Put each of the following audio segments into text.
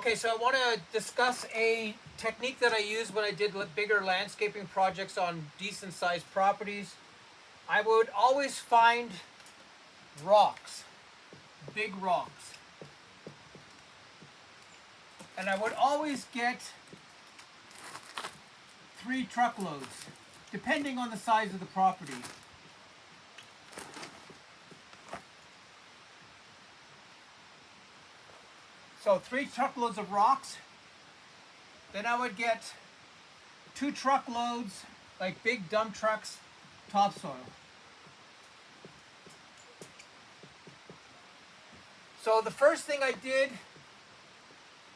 Okay, so I want to discuss a technique that I used when I did bigger landscaping projects on decent sized properties. I would always find rocks, big rocks. And I would always get 3 truckloads, depending on the size of the property. So 3 truckloads of rocks. Then I would get 2 truckloads, like big dump trucks, topsoil. So the first thing I did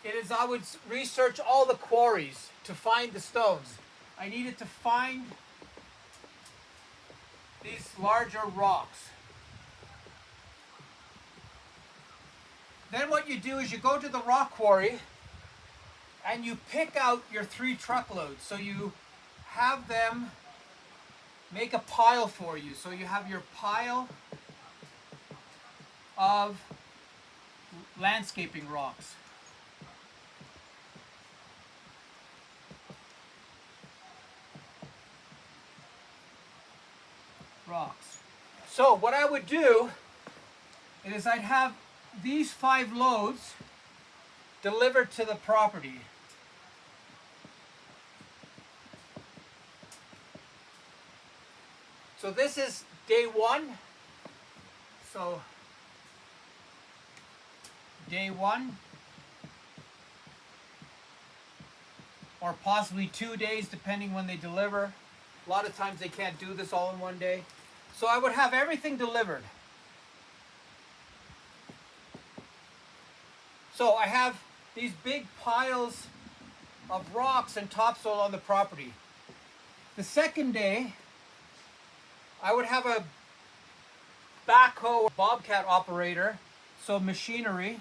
is I would research all the quarries to find the stones. I needed to find these larger rocks. Then what you do is you go to the rock quarry and you pick out your 3 truckloads. So you have them make a pile for you. So you have your pile of landscaping rocks. So what I would do is I'd have these 5 loads delivered to the property. So this is day 1. So day 1, or possibly 2 days depending when they deliver. A lot of times they can't do this all in one day. So I would have everything delivered. So I have these big piles of rocks and topsoil on the property. The second day, I would have a backhoe or bobcat operator, so machinery,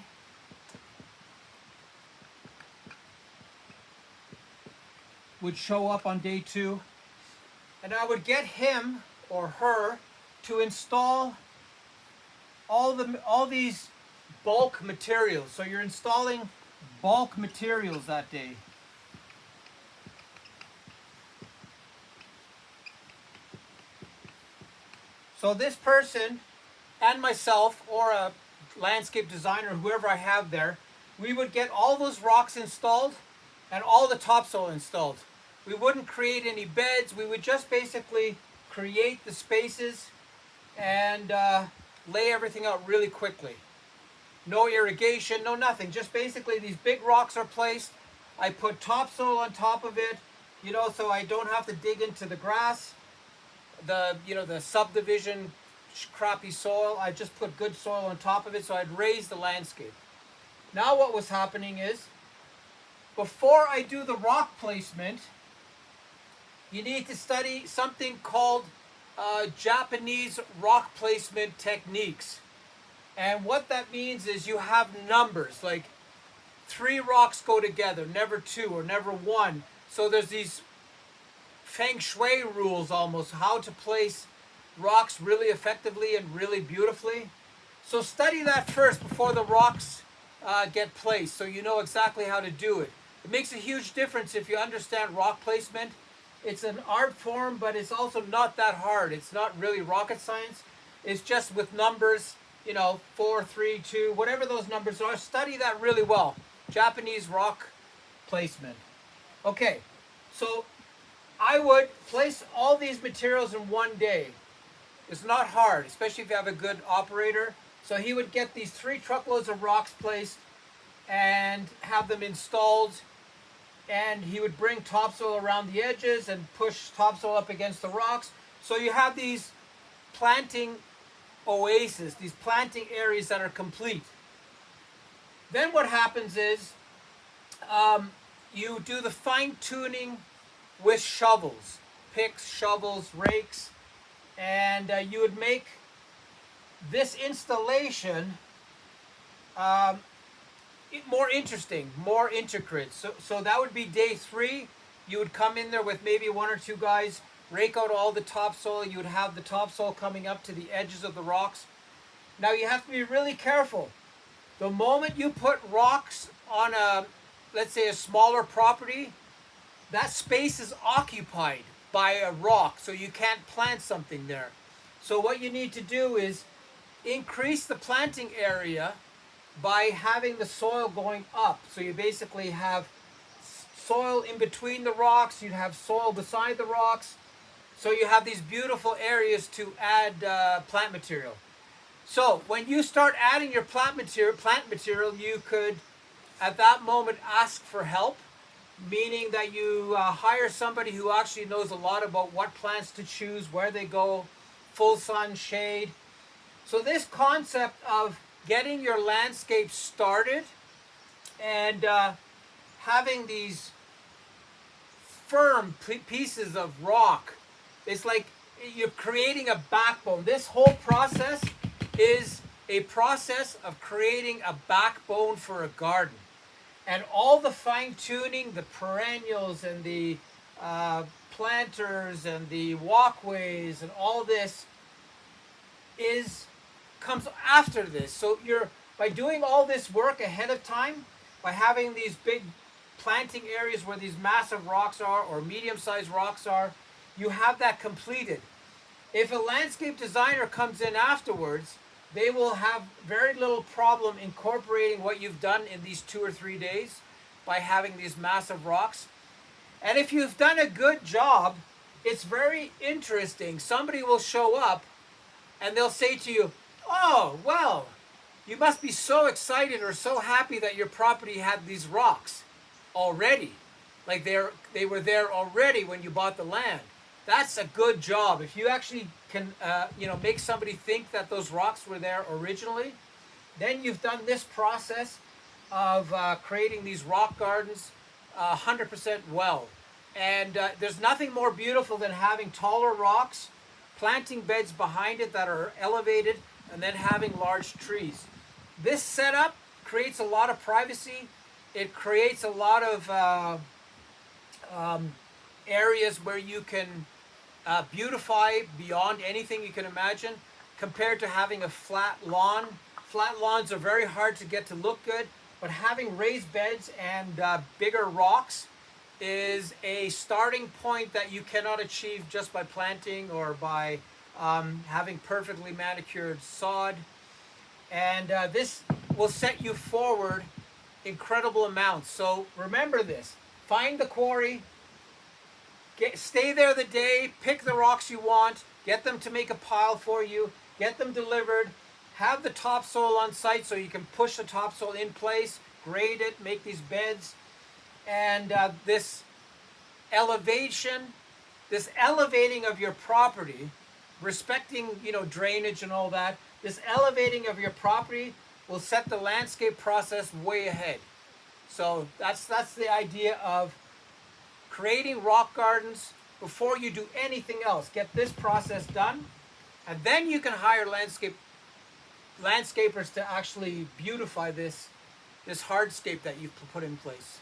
would show up on day 2, and I would get him or her to install all these bulk materials. So you're installing bulk materials that day. So this person and myself, or a landscape designer, whoever I have there, we would get all those rocks installed and all the topsoil installed. We wouldn't create any beds. We would just basically create the spaces and lay everything out really quickly. No irrigation, no nothing. Just basically these big rocks are placed. I put topsoil on top of it, so I don't have to dig into the grass, the subdivision crappy soil. I just put good soil on top of it, so I'd raise the landscape. Now what was happening is, before I do the rock placement, you need to study something called Japanese rock placement techniques. And what that means is you have numbers, like 3 rocks go together, never 2 or never 1. So there's these feng shui rules almost, how to place rocks really effectively and really beautifully. So study that first before the rocks get placed, so you know exactly how to do it. It makes a huge difference if you understand rock placement. It's an art form, but it's also not that hard. It's not really rocket science. It's just with numbers, 4, 3, 2, whatever those numbers are. Study that really well. Japanese rock placement. Okay, so I would place all these materials in one day. It's not hard, especially if you have a good operator. So he would get these 3 truckloads of rocks placed and have them installed. And he would bring topsoil around the edges and push topsoil up against the rocks. So you have these planting oases, these planting areas that are complete. Then what happens is you do the fine-tuning with shovels, picks, shovels, rakes, and you would make this installation more interesting, more intricate. So that would be day 3. You would come in there with maybe 1 or 2 guys, rake out all the topsoil. You would have the topsoil coming up to the edges of the rocks. Now you have to be really careful. The moment you put rocks on a let's say a smaller property, that space is occupied by a rock, so you can't plant something there. So what you need to do is increase the planting area by having the soil going up. So you basically have soil in between the rocks, you have soil beside the rocks, so you have these beautiful areas to add plant material. So when you start adding your plant material, you could at that moment ask for help, meaning that you hire somebody who actually knows a lot about what plants to choose, where they go, full sun, shade. So this concept of getting your landscape started and having these firm pieces of rock, it's like you're creating a backbone. This whole process is a process of creating a backbone for a garden. And all the fine tuning, the perennials and the planters and the walkways and all this comes after this. So you're by doing all this work ahead of time, by having these big planting areas where these massive rocks are or medium-sized rocks are, you have that completed. If a landscape designer comes in afterwards, they will have very little problem incorporating what you've done in these 2 or 3 days by having these massive rocks. And if you've done a good job, it's very interesting. Somebody will show up and they'll say to you, "Oh, well, you must be so excited or so happy that your property had these rocks already. Like they were there already when you bought the land." That's a good job. If you actually can, make somebody think that those rocks were there originally, then you've done this process of creating these rock gardens 100% well. And there's nothing more beautiful than having taller rocks, planting beds behind it that are elevated, and then having large trees. This setup creates a lot of privacy. It creates a lot of areas where you can beautify beyond anything you can imagine, compared to having a flat lawn. Flat lawns are very hard to get to look good, but having raised beds and bigger rocks is a starting point that you cannot achieve just by planting or by having perfectly manicured sod. And this will set you forward incredible amounts. So remember this: find the quarry, stay there the day, pick the rocks you want, get them to make a pile for you, get them delivered, have the topsoil on site so you can push the topsoil in place, grade it, make these beds. And this elevation, this elevating of your property, respecting drainage and all that, this elevating of your property will set the landscape process way ahead. So that's the idea of creating rock gardens before you do anything else. Get this process done, and then you can hire landscapers to actually beautify this hardscape that you've put in place.